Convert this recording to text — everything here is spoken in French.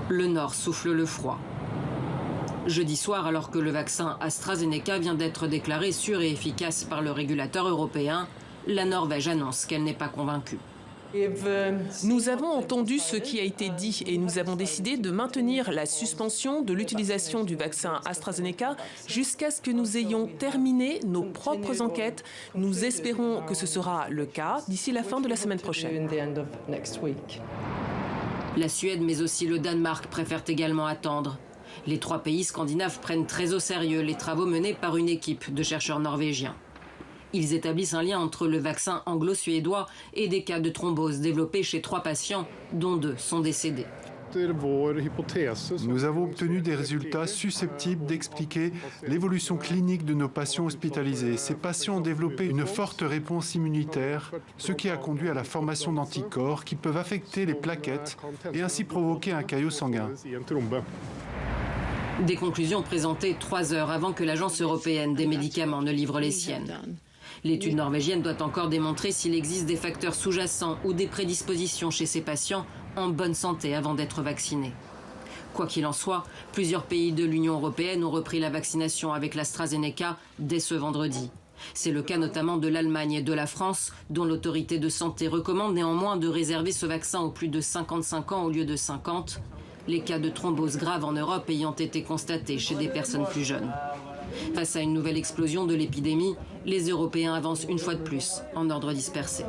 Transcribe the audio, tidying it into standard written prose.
Le Nord souffle le froid. Jeudi soir, alors que le vaccin AstraZeneca vient d'être déclaré sûr et efficace par le régulateur européen, la Norvège annonce qu'elle n'est pas convaincue. Nous avons entendu ce qui a été dit et nous avons décidé de maintenir la suspension de l'utilisation du vaccin AstraZeneca jusqu'à ce que nous ayons terminé nos propres enquêtes. Nous espérons que ce sera le cas d'ici la fin de la semaine prochaine. La Suède, mais aussi le Danemark, préfèrent également attendre. Les 3 pays scandinaves prennent très au sérieux les travaux menés par une équipe de chercheurs norvégiens. Ils établissent un lien entre le vaccin anglo-suédois et des cas de thrombose développés chez 3 patients, dont 2 sont décédés. Nous avons obtenu des résultats susceptibles d'expliquer l'évolution clinique de nos patients hospitalisés. Ces patients ont développé une forte réponse immunitaire, ce qui a conduit à la formation d'anticorps qui peuvent affecter les plaquettes et ainsi provoquer un caillot sanguin. Des conclusions présentées 3 heures avant que l'Agence européenne des médicaments ne livre les siennes. L'étude norvégienne doit encore démontrer s'il existe des facteurs sous-jacents ou des prédispositions chez ces patients en bonne santé avant d'être vaccinés. Quoi qu'il en soit, plusieurs pays de l'Union européenne ont repris la vaccination avec l'AstraZeneca dès ce vendredi. C'est le cas notamment de l'Allemagne et de la France, dont l'autorité de santé recommande néanmoins de réserver ce vaccin aux plus de 55 ans au lieu de 50, les cas de thrombose grave en Europe ayant été constatés chez des personnes plus jeunes. Face à une nouvelle explosion de l'épidémie, les Européens avancent une fois de plus en ordre dispersé.